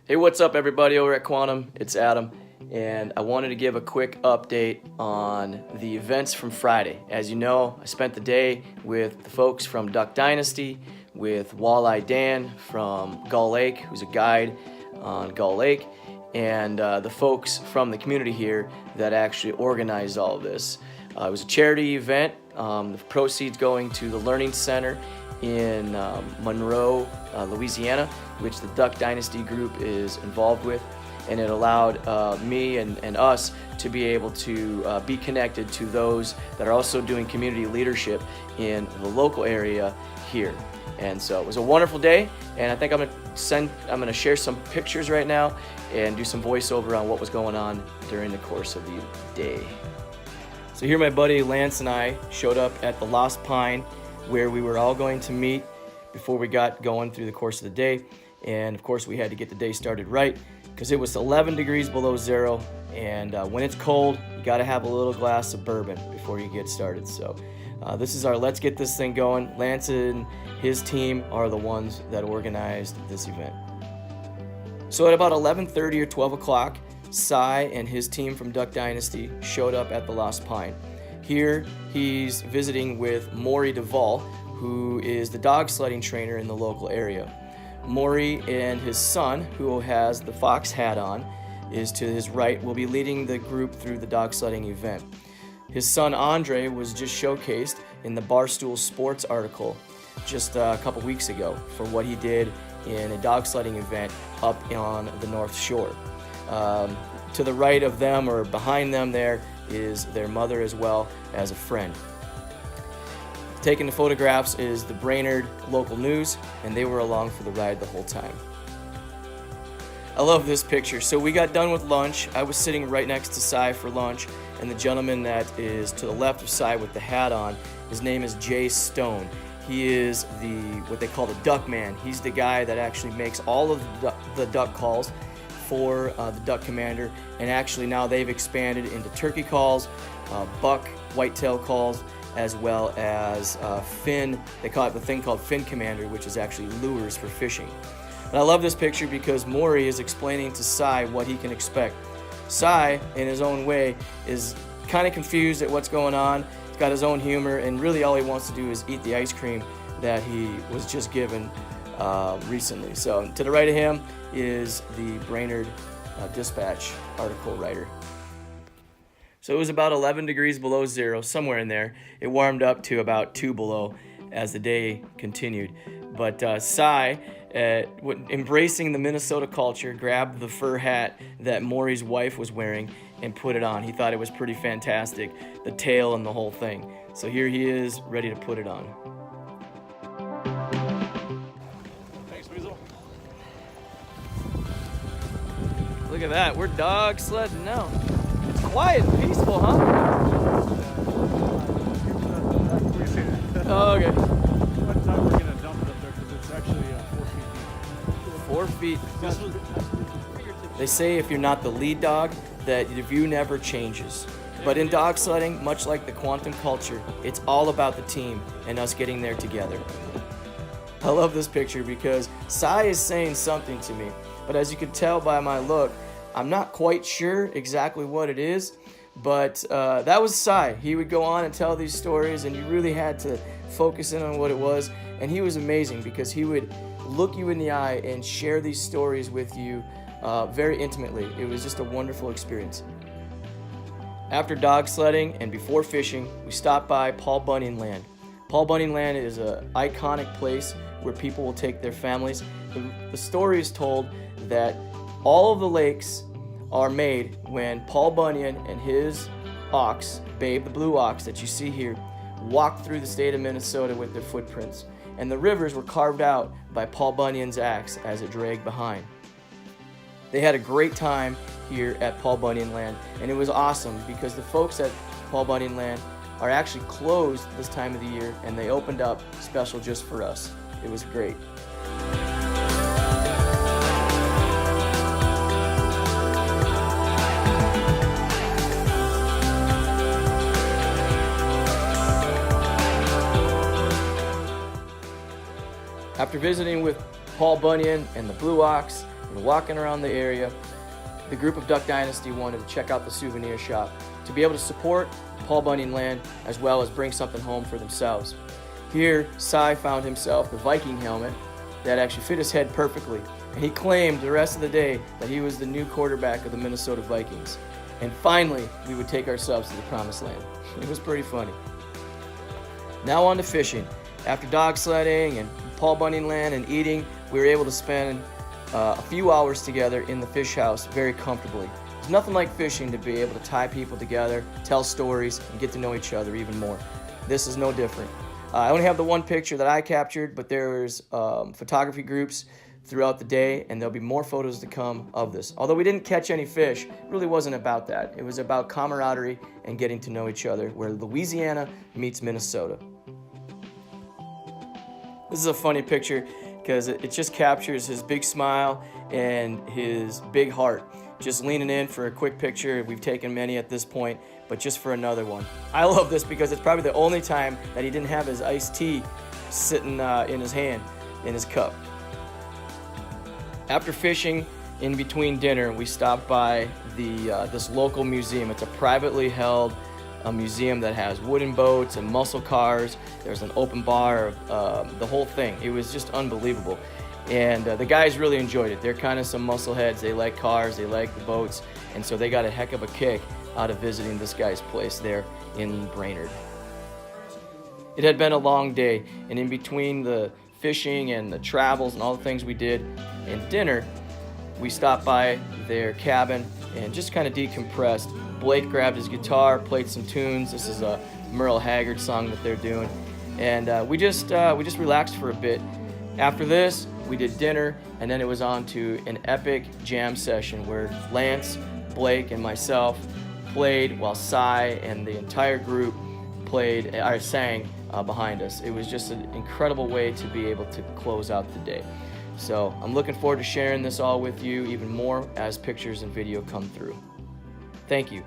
Hey, what's up everybody over at Quantum? It's Adam, and I wanted to give a quick update on the events from Friday. As you know, I spent the day with the folks from Duck Dynasty, with Walleye Dan from Gull Lake, who's a guide on Gull Lake, and the folks from the community here that actually organized all of this. It was a charity event. The proceeds going to the Learning Center in Monroe, Louisiana, which the Duck Dynasty group is involved with, and it allowed me and us to be able to be connected to those that are also doing community leadership in the local area here. And so it was a wonderful day, and I think I'm gonna share some pictures right now and do some voiceover on what was going on during the course of the day. So here my buddy Lance and I showed up at the Lost Pine, where we were all going to meet before we got going through the course of the day. And of course we had to get the day started right because it was 11 degrees below zero, and when it's cold you got to have a little glass of bourbon before you get started. So this is our let's get this thing going. Lance and his team are the ones that organized this event. So at about 11:30 or 12 o'clock, Cy and his team from Duck Dynasty showed up at the Lost Pine. Here he's visiting with Maury Duvall, who is the dog sledding trainer in the local area. Maury and his son, who has the fox hat on, is to his right, will be leading the group through the dog sledding event. His son Andre was just showcased in the Barstool Sports article just a couple weeks ago for what he did in a dog sledding event up on the North Shore. To the right of them, or behind them there, is their mother as well as a friend. Taking the photographs is the Brainerd local news, and they were along for the ride the whole time. I love this picture. So we got done with lunch. I was sitting right next to Cy for lunch, and the gentleman that is to the left of Cy with the hat on, his name is Jay Stone. He is what they call the duck man. He's the guy that actually makes all of the duck calls for the Duck Commander, and actually now they've expanded into turkey calls, buck, whitetail calls, as well as fin. They call it the thing called Fin Commander, which is actually lures for fishing. And I love this picture because Maury is explaining to Cy what he can expect. Cy, in his own way, is kind of confused at what's going on. He's got his own humor, and really all he wants to do is eat the ice cream that he was just given recently. So to the right of him is the Brainerd Dispatch article writer. So it was about 11 degrees below zero, somewhere in there. It warmed up to about 2 below as the day continued. But Cy, embracing the Minnesota culture, grabbed the fur hat that Maury's wife was wearing and put it on. He thought it was pretty fantastic, the tail and the whole thing. So here he is, ready to put it on. Look at that, we're dog sledding now. It's quiet and peaceful, huh? Oh, okay. What time we're gonna dump it up there because it's actually 4 feet 4 feet. They say if you're not the lead dog, that your view never changes. But in dog sledding, much like the quantum culture, it's all about the team and us getting there together. I love this picture because Cy is saying something to me, but as you can tell by my look, I'm not quite sure exactly what it is, but that was Cy. He would go on and tell these stories, and you really had to focus in on what it was, and he was amazing because he would look you in the eye and share these stories with you very intimately. It was just a wonderful experience. After dog sledding and before fishing, we stopped by Paul Bunyan Land. Paul Bunyan Land is an iconic place where people will take their families. The story is told that all of the lakes are made when Paul Bunyan and his ox, Babe the blue ox that you see here, walked through the state of Minnesota with their footprints. And the rivers were carved out by Paul Bunyan's axe as it dragged behind. They had a great time here at Paul Bunyan Land, and it was awesome because the folks at Paul Bunyan Land are actually closed this time of the year, and they opened up special just for us. It was great. After visiting with Paul Bunyan and the Blue Ox and walking around the area, the group of Duck Dynasty wanted to check out the souvenir shop to be able to support Paul Bunyan land as well as bring something home for themselves. Here, Cy found himself the Viking helmet that actually fit his head perfectly, and he claimed the rest of the day that he was the new quarterback of the Minnesota Vikings. And finally, we would take ourselves to the promised land. It was pretty funny. Now on to fishing. After dog sledding and Paul Bunyan land and eating, we were able to spend a few hours together in the fish house very comfortably. There's nothing like fishing to be able to tie people together, tell stories, and get to know each other even more. This is no different. I only have the one picture that I captured, but there's photography groups throughout the day, and there'll be more photos to come of this. Although we didn't catch any fish, it really wasn't about that. It was about camaraderie and getting to know each other, where Louisiana meets Minnesota. This is a funny picture because it just captures his big smile and his big heart. Just leaning in for a quick picture. We've taken many at this point, but just for another one. I love this because it's probably the only time that he didn't have his iced tea sitting in his hand, in his cup. After fishing, in between dinner, we stopped by this local museum. It's a privately held museum that has wooden boats and muscle cars. There's an open bar, the whole thing. It was just unbelievable. And the guys really enjoyed it. They're kind of some muscle heads. They like cars, they like the boats, and so they got a heck of a kick out of visiting this guy's place there in Brainerd. It had been a long day, and in between the fishing and the travels and all the things we did and dinner, we stopped by their cabin and just kind of decompressed. Blake grabbed his guitar, played some tunes. This is a Merle Haggard song that they're doing, and we just relaxed for a bit. After this, we did dinner, and then it was on to an epic jam session where Lance, Blake, and myself played while Cy and the entire group sang behind us. It was just an incredible way to be able to close out the day. So I'm looking forward to sharing this all with you even more as pictures and video come through. Thank you.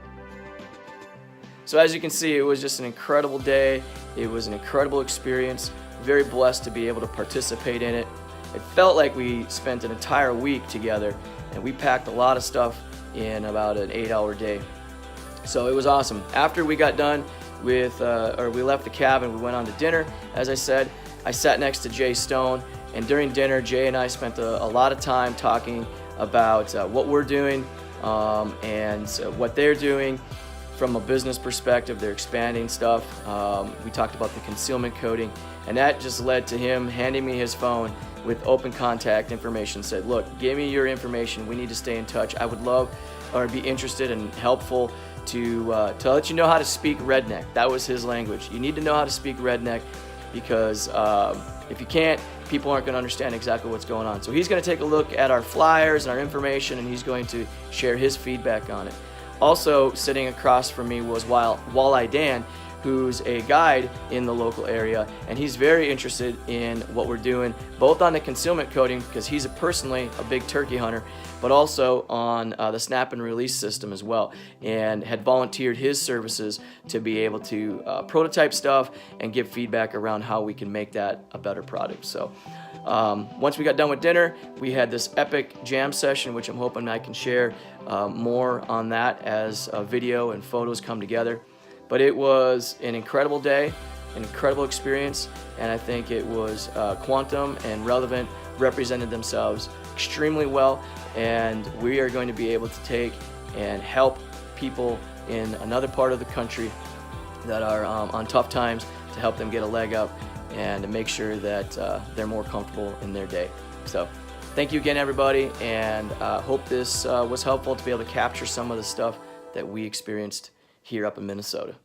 So as you can see, it was just an incredible day. It was an incredible experience. Very blessed to be able to participate in it. It felt like we spent an entire week together, and we packed a lot of stuff in about an 8-hour day. So it was awesome. After we got done with, we left the cabin, we went on to dinner. As I said, I sat next to Jay Stone, and during dinner, Jay and I spent a lot of time talking about what we're doing and what they're doing from a business perspective. They're expanding stuff. We talked about the concealment coating, and that just led to him handing me his phone with open contact information. Said, look, give me your information. We need to stay in touch. I would love or be interested and helpful to let you know how to speak redneck. That was his language. You need to know how to speak redneck because if you can't, people aren't going to understand exactly what's going on. So he's going to take a look at our flyers and our information, and he's going to share his feedback on it. Also sitting across from me was Walleye Dan, who's a guide in the local area, and he's very interested in what we're doing, both on the concealment coating, because he's personally a big turkey hunter, but also on the snap and release system as well, and had volunteered his services to be able to prototype stuff and give feedback around how we can make that a better product. So once we got done with dinner, we had this epic jam session, which I'm hoping I can share more on that as video and photos come together. But it was an incredible day, an incredible experience, and I think it was Quantum and Relevant represented themselves extremely well, and we are going to be able to take and help people in another part of the country that are on tough times to help them get a leg up and to make sure that they're more comfortable in their day. So thank you again, everybody, and hope this was helpful to be able to capture some of the stuff that we experienced here up in Minnesota.